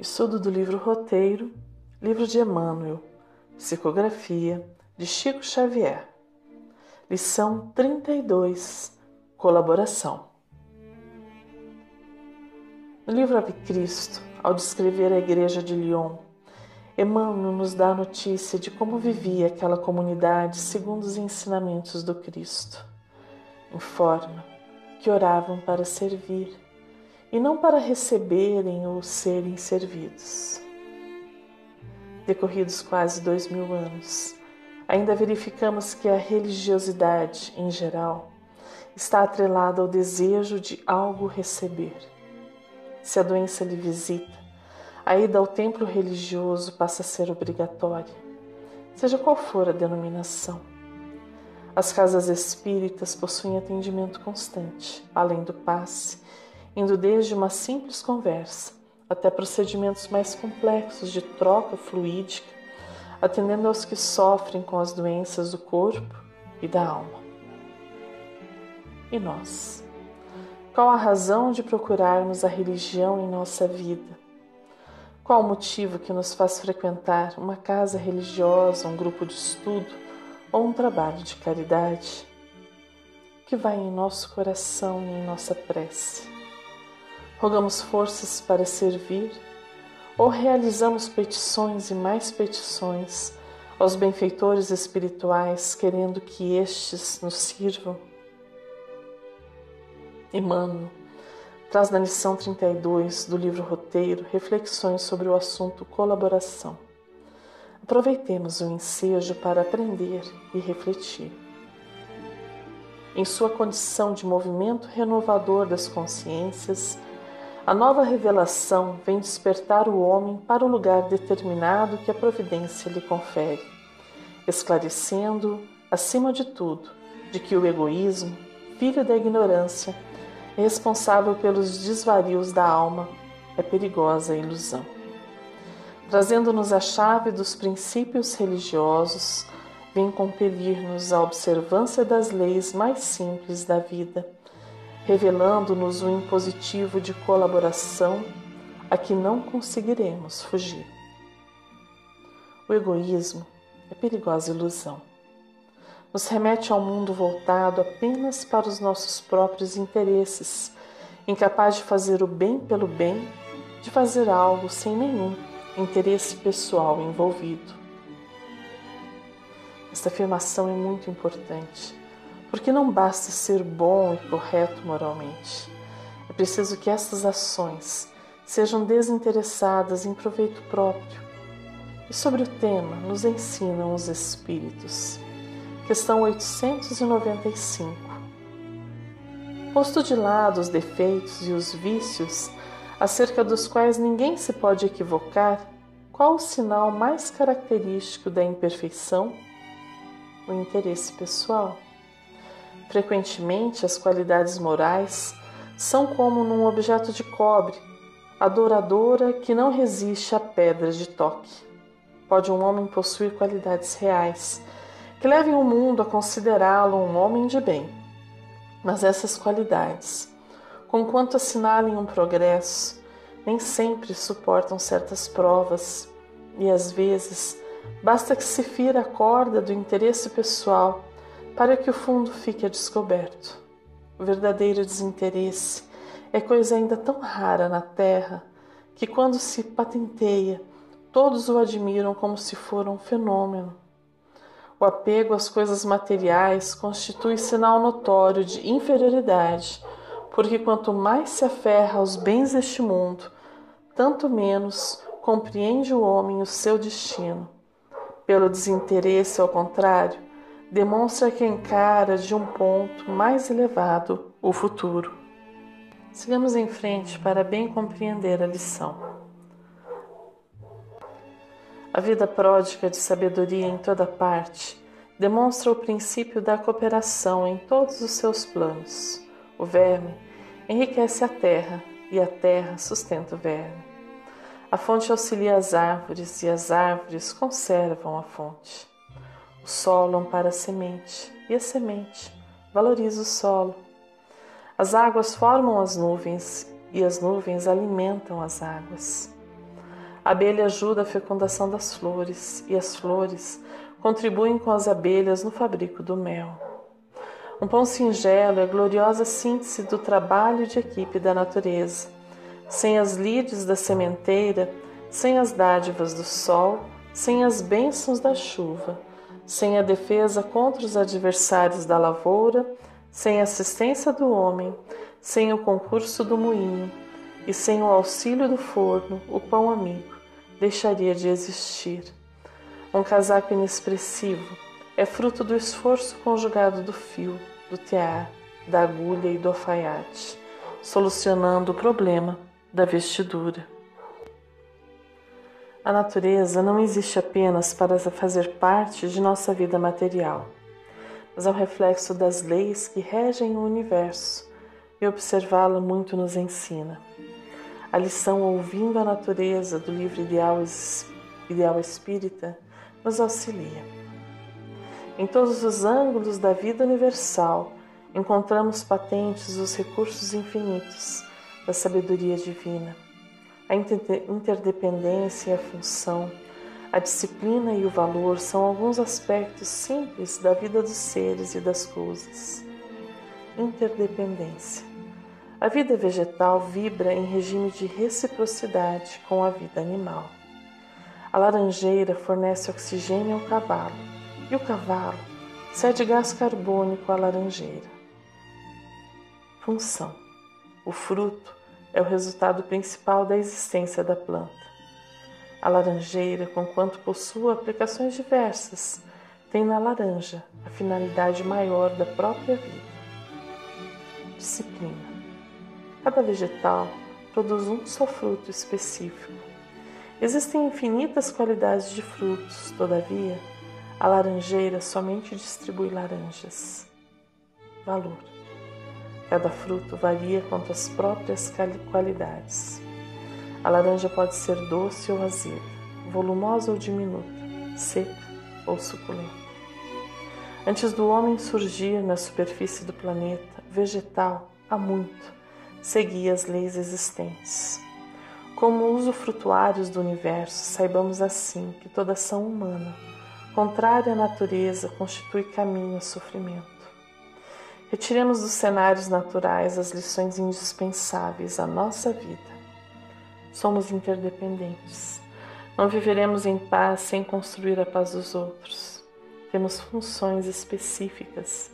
Estudo do livro Roteiro, livro de Emmanuel, psicografia de Chico Xavier. Lição 32, colaboração. No livro Ave Cristo, ao descrever a igreja de Lyon, Emmanuel nos dá a notícia de como vivia aquela comunidade segundo os ensinamentos do Cristo. Informa que oravam para servir e não para receberem ou serem servidos. Decorridos quase 2000 anos, ainda verificamos que a religiosidade, em geral, está atrelada ao desejo de algo receber. Se a doença lhe visita, a ida ao templo religioso passa a ser obrigatória, seja qual for a denominação. As casas espíritas possuem atendimento constante, além do passe, indo desde uma simples conversa até procedimentos mais complexos de troca fluídica, atendendo aos que sofrem com as doenças do corpo e da alma. E nós? Qual a razão de procurarmos a religião em nossa vida? Qual o motivo que nos faz frequentar uma casa religiosa, um grupo de estudo ou um trabalho de caridade? O que vai em nosso coração e em nossa prece? Rogamos forças para servir ou realizamos petições e mais petições aos benfeitores espirituais, querendo que estes nos sirvam? Emmanuel traz na lição 32 do livro Roteiro reflexões sobre o assunto colaboração. Aproveitemos o ensejo para aprender e refletir. Em sua condição de movimento renovador das consciências, a nova revelação vem despertar o homem para o lugar determinado que a providência lhe confere, esclarecendo, acima de tudo, de que o egoísmo, filho da ignorância, responsável pelos desvarios da alma, é perigosa ilusão. Trazendo-nos a chave dos princípios religiosos, vem compelir-nos à observância das leis mais simples da vida, revelando-nos o impositivo de colaboração a que não conseguiremos fugir. O egoísmo é perigosa ilusão. Nos remete ao mundo voltado apenas para os nossos próprios interesses, incapaz de fazer o bem pelo bem, de fazer algo sem nenhum interesse pessoal envolvido. Esta afirmação é muito importante, porque não basta ser bom e correto moralmente. É preciso que estas ações sejam desinteressadas em proveito próprio. E sobre o tema nos ensinam os Espíritos. Questão 895. Posto de lado os defeitos e os vícios, acerca dos quais ninguém se pode equivocar, qual o sinal mais característico da imperfeição? O interesse pessoal. Frequentemente, as qualidades morais são como num objeto de cobre, a douradora que não resiste a pedras de toque. Pode um homem possuir qualidades reais, que levem o mundo a considerá-lo um homem de bem. Mas essas qualidades, conquanto assinalem um progresso, nem sempre suportam certas provas e, às vezes, basta que se fira a corda do interesse pessoal para que o fundo fique a descoberto. O verdadeiro desinteresse é coisa ainda tão rara na terra que, quando se patenteia, todos o admiram como se for um fenômeno. O apego às coisas materiais constitui sinal notório de inferioridade, porque quanto mais se aferra aos bens deste mundo, tanto menos compreende o homem o seu destino. Pelo desinteresse, ao contrário, demonstra que encara de um ponto mais elevado o futuro. Sigamos em frente para bem compreender a lição. A vida pródiga de sabedoria em toda parte demonstra o princípio da cooperação em todos os seus planos. O verme enriquece a terra e a terra sustenta o verme. A fonte auxilia as árvores e as árvores conservam a fonte. O solo ampara a semente e a semente valoriza o solo. As águas formam as nuvens e as nuvens alimentam as águas. A abelha ajuda a fecundação das flores e as flores contribuem com as abelhas no fabrico do mel. Um pão singelo é a gloriosa síntese do trabalho de equipe da natureza. Sem as lides da sementeira, sem as dádivas do sol, sem as bênçãos da chuva, sem a defesa contra os adversários da lavoura, sem a assistência do homem, sem o concurso do moinho e sem o auxílio do forno, o pão amigo deixaria de existir. Um casaco inexpressivo é fruto do esforço conjugado do fio, do tear, da agulha e do alfaiate, solucionando o problema da vestidura. A natureza não existe apenas para fazer parte de nossa vida material, mas é um reflexo das leis que regem o universo, e observá-la muito nos ensina. A lição Ouvindo a Natureza, do livro Ideal Espírita, nos auxilia. Em todos os ângulos da vida universal, encontramos patentes os recursos infinitos da sabedoria divina. A interdependência e a função, a disciplina e o valor são alguns aspectos simples da vida dos seres e das coisas. Interdependência. A vida vegetal vibra em regime de reciprocidade com a vida animal. A laranjeira fornece oxigênio ao cavalo e o cavalo cede gás carbônico à laranjeira. Função. O fruto é o resultado principal da existência da planta. A laranjeira, conquanto possua aplicações diversas, tem na laranja a finalidade maior da própria vida. Disciplina. Cada vegetal produz um só fruto específico. Existem infinitas qualidades de frutos, todavia, a laranjeira somente distribui laranjas. Valor. Cada fruto varia quanto às próprias qualidades. A laranja pode ser doce ou azeda, volumosa ou diminuta, seca ou suculenta. Antes do homem surgir na superfície do planeta, vegetal, há muito, seguia as leis existentes. Como usufrutuários do universo, saibamos assim que toda ação humana, contrária à natureza, constitui caminho a sofrimento. Retiremos dos cenários naturais as lições indispensáveis à nossa vida. Somos interdependentes. Não viveremos em paz sem construir a paz dos outros. Temos funções específicas.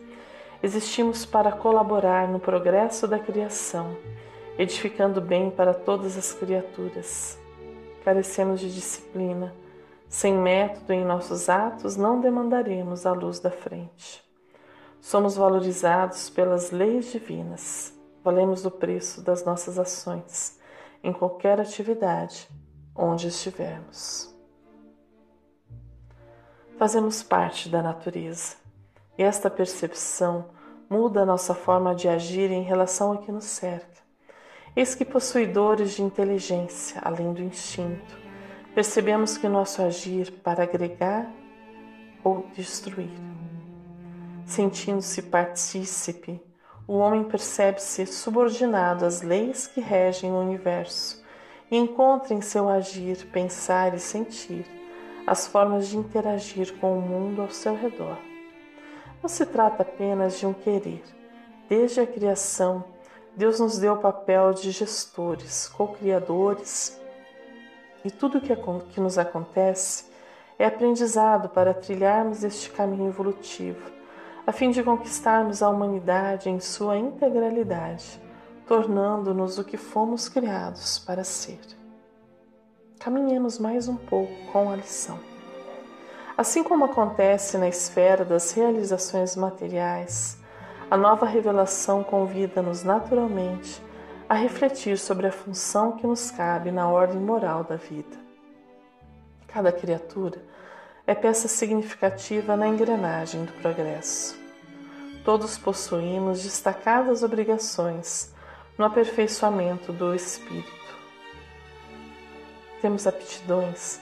Existimos para colaborar no progresso da criação, edificando bem para todas as criaturas. Carecemos de disciplina. Sem método em nossos atos, não demandaremos a luz da frente. Somos valorizados pelas leis divinas. Valemos o preço das nossas ações, em qualquer atividade, onde estivermos. Fazemos parte da natureza, e esta percepção muda a nossa forma de agir em relação ao que nos cerca. Eis que, possuidores de inteligência, além do instinto, percebemos que nosso agir para agregar ou destruir. Sentindo-se partícipe, o homem percebe-se subordinado às leis que regem o universo e encontra em seu agir, pensar e sentir as formas de interagir com o mundo ao seu redor. Não se trata apenas de um querer. Desde a criação, Deus nos deu o papel de gestores, co-criadores, e tudo o que nos acontece é aprendizado para trilharmos este caminho evolutivo, a fim de conquistarmos a humanidade em sua integralidade, tornando-nos o que fomos criados para ser. Caminhemos mais um pouco com a lição. Assim como acontece na esfera das realizações materiais, a nova revelação convida-nos naturalmente a refletir sobre a função que nos cabe na ordem moral da vida. Cada criatura é peça significativa na engrenagem do progresso. Todos possuímos destacadas obrigações no aperfeiçoamento do espírito. Temos aptidões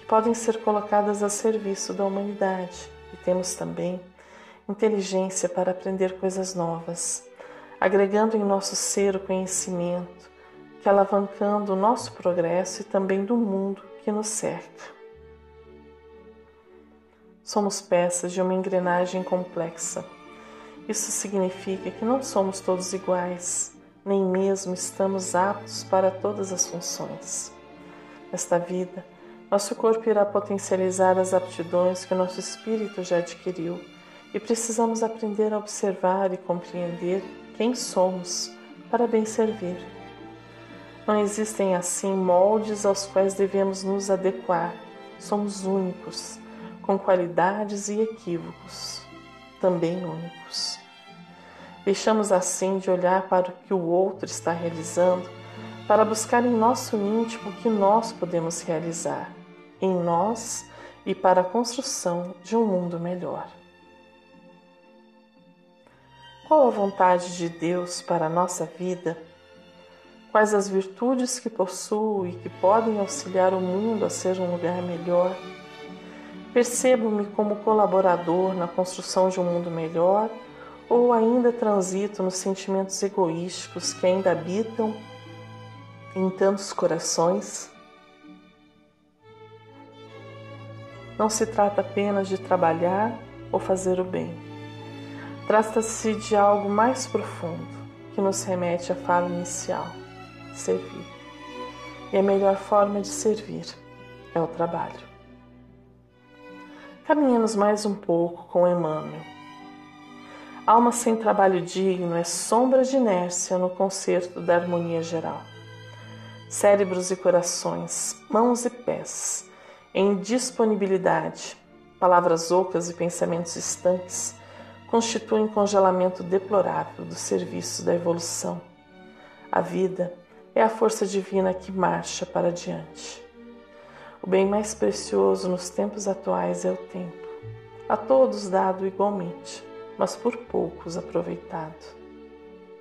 que podem ser colocadas a serviço da humanidade e temos também inteligência para aprender coisas novas, agregando em nosso ser o conhecimento que alavancando o nosso progresso e também do mundo que nos cerca. Somos peças de uma engrenagem complexa. Isso significa que não somos todos iguais, nem mesmo estamos aptos para todas as funções. Nesta vida, nosso corpo irá potencializar as aptidões que nosso espírito já adquiriu e precisamos aprender a observar e compreender quem somos para bem servir. Não existem assim moldes aos quais devemos nos adequar. Somos únicos, com qualidades e equívocos, também únicos. Deixamos assim de olhar para o que o outro está realizando, para buscar em nosso íntimo o que nós podemos realizar, em nós e para a construção de um mundo melhor. Qual a vontade de Deus para a nossa vida? Quais as virtudes que possuo e que podem auxiliar o mundo a ser um lugar melhor? Percebo-me como colaborador na construção de um mundo melhor ou ainda transito nos sentimentos egoísticos que ainda habitam em tantos corações? Não se trata apenas de trabalhar ou fazer o bem. Trata-se de algo mais profundo que nos remete à fala inicial: servir. E a melhor forma de servir é o trabalho. Caminhemos mais um pouco com Emmanuel. Alma sem trabalho digno é sombra de inércia no concerto da harmonia geral. Cérebros e corações, mãos e pés, em disponibilidade, palavras ocas e pensamentos estanques, constituem congelamento deplorável do serviço da evolução. A vida é a força divina que marcha para adiante. O bem mais precioso nos tempos atuais é o tempo, a todos dado igualmente, mas por poucos aproveitado.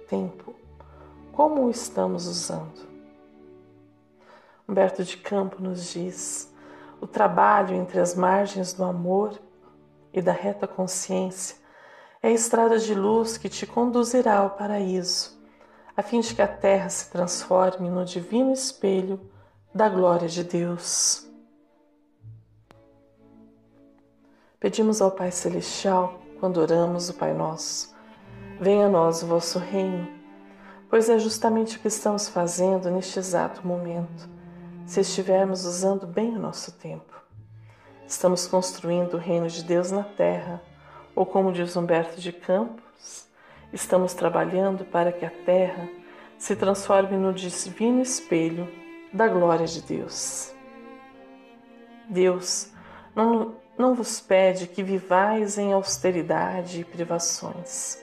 Tempo, como o estamos usando? Humberto de Campos nos diz: o trabalho entre as margens do amor e da reta consciência é a estrada de luz que te conduzirá ao paraíso, a fim de que a terra se transforme no divino espelho da glória de Deus. Pedimos ao Pai Celestial, quando oramos o Pai Nosso: venha a nós o vosso reino, pois é justamente o que estamos fazendo neste exato momento, se estivermos usando bem o nosso tempo. Estamos construindo o reino de Deus na terra, ou como diz Humberto de Campos, estamos trabalhando para que a terra se transforme no divino espelho da glória de Deus. Deus não vos pede que vivais em austeridade e privações.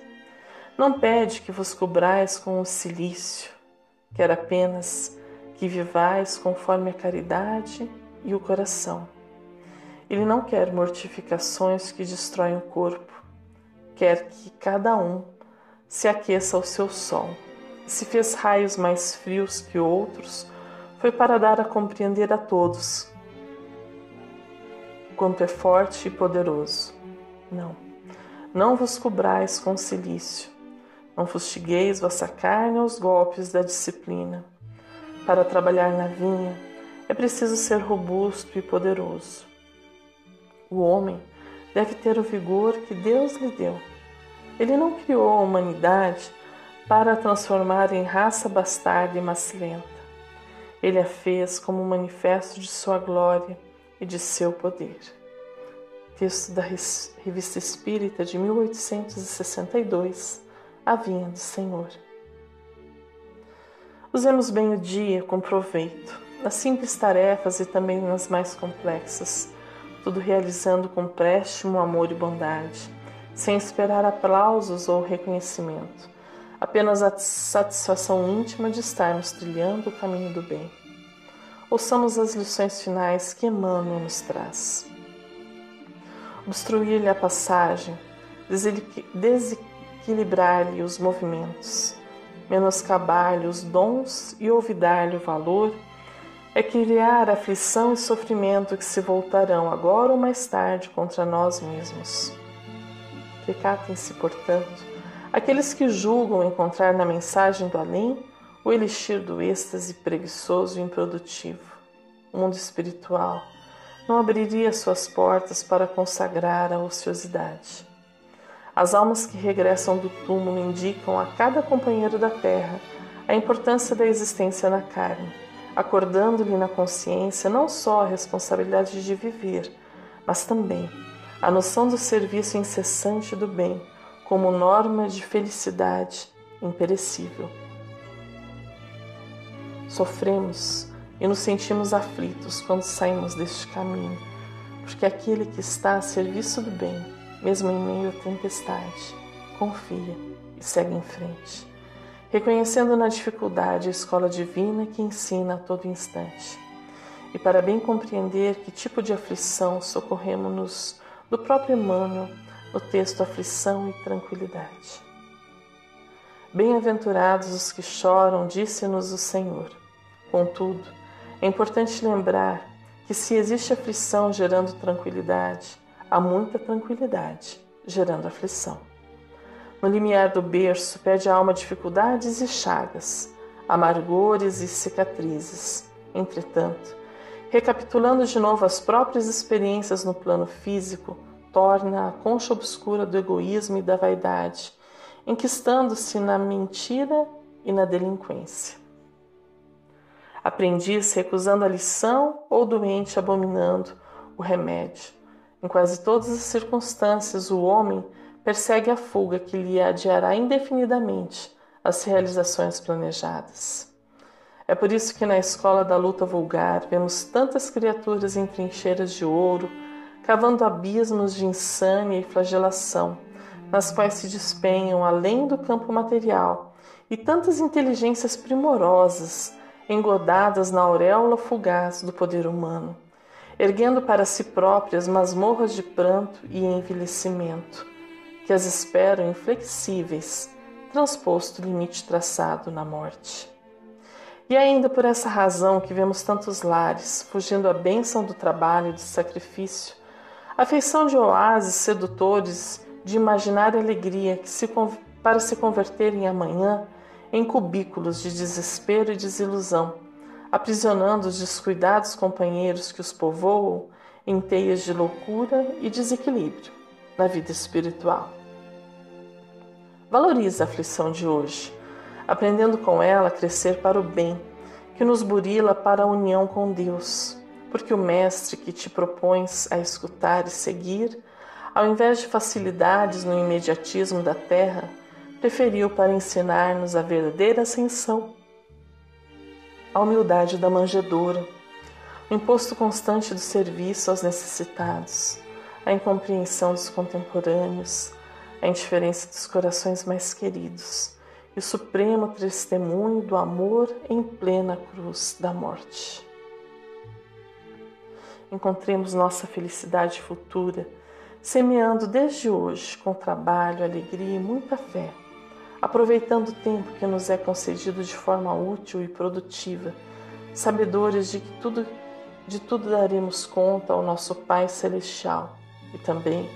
Não pede que vos cobrais com o cilício, quer apenas que vivais conforme a caridade e o coração. Ele não quer mortificações que destroem o corpo, quer que cada um se aqueça ao seu sol. E se fez raios mais frios que outros, foi para dar a compreender a todos quanto é forte e poderoso. Não vos cobrais com cilício, não fustigueis vossa carne aos golpes da disciplina. Para trabalhar na vinha é preciso ser robusto e poderoso. O homem deve ter o vigor que Deus lhe deu. Ele não criou a humanidade para a transformar em raça bastarda e macilenta. Ele a fez como um manifesto de sua glória e de seu poder. Texto da Revista Espírita de 1862, A Vinha do Senhor. Usemos bem o dia com proveito, nas simples tarefas e também nas mais complexas, tudo realizando com préstimo, amor e bondade, sem esperar aplausos ou reconhecimento, apenas a satisfação íntima de estarmos trilhando o caminho do bem. Ouçamos as lições finais que Emmanuel nos traz. Obstruir-lhe a passagem, desequilibrar-lhe os movimentos, menoscabar-lhe os dons e olvidar-lhe o valor, é criar aflição e sofrimento que se voltarão agora ou mais tarde contra nós mesmos. Recatem-se, portanto, aqueles que julgam encontrar na mensagem do além o elixir do êxtase preguiçoso e improdutivo. O mundo espiritual não abriria suas portas para consagrar a ociosidade. As almas que regressam do túmulo indicam a cada companheiro da terra a importância da existência na carne, acordando-lhe na consciência não só a responsabilidade de viver, mas também a noção do serviço incessante do bem como norma de felicidade imperecível. Sofremos e nos sentimos aflitos quando saímos deste caminho, porque aquele que está a serviço do bem, mesmo em meio à tempestade, confia e segue em frente, reconhecendo na dificuldade a escola divina que ensina a todo instante. E para bem compreender que tipo de aflição, socorremos-nos do próprio Emmanuel no texto Aflição e Tranquilidade. Bem-aventurados os que choram, disse-nos o Senhor. Contudo, é importante lembrar que se existe aflição gerando tranquilidade, há muita tranquilidade gerando aflição. No limiar do berço pede a alma dificuldades e chagas, amargores e cicatrizes. Entretanto, recapitulando de novo as próprias experiências no plano físico, torna a concha obscura do egoísmo e da vaidade, enquistando-se na mentira e na delinquência. Aprendiz recusando a lição ou doente abominando o remédio. Em quase todas as circunstâncias, o homem persegue a fuga que lhe adiará indefinidamente as realizações planejadas. É por isso que na escola da luta vulgar vemos tantas criaturas em trincheiras de ouro, cavando abismos de insânia e flagelação, nas quais se despenham além do campo material, e tantas inteligências primorosas, engodadas na auréola fugaz do poder humano, erguendo para si próprias masmorras de pranto e envelhecimento, que as esperam inflexíveis, transposto o limite traçado na morte. E ainda por essa razão que vemos tantos lares, fugindo à bênção do trabalho e do sacrifício, a feição de oásis sedutores de imaginária alegria para se converterem amanhã em cubículos de desespero e desilusão, aprisionando os descuidados companheiros que os povoam em teias de loucura e desequilíbrio na vida espiritual. Valorize a aflição de hoje, aprendendo com ela a crescer para o bem, que nos burila para a união com Deus, porque o Mestre que te propões a escutar e seguir, ao invés de facilidades no imediatismo da terra, preferiu para ensinar-nos a verdadeira ascensão, a humildade da manjedoura, o imposto constante do serviço aos necessitados, a incompreensão dos contemporâneos, a indiferença dos corações mais queridos e o supremo testemunho do amor em plena cruz da morte. Encontremos nossa felicidade futura, semeando desde hoje com trabalho, alegria e muita fé, aproveitando o tempo que nos é concedido de forma útil e produtiva, sabedores de que de tudo daremos conta ao nosso Pai Celestial e também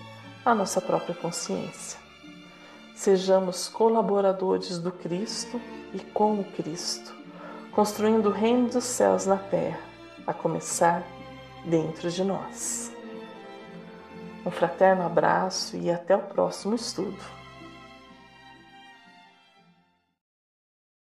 à nossa própria consciência. Sejamos colaboradores do Cristo e com o Cristo, construindo o reino dos céus na terra, a começar dentro de nós. Um fraterno abraço e até o próximo estudo.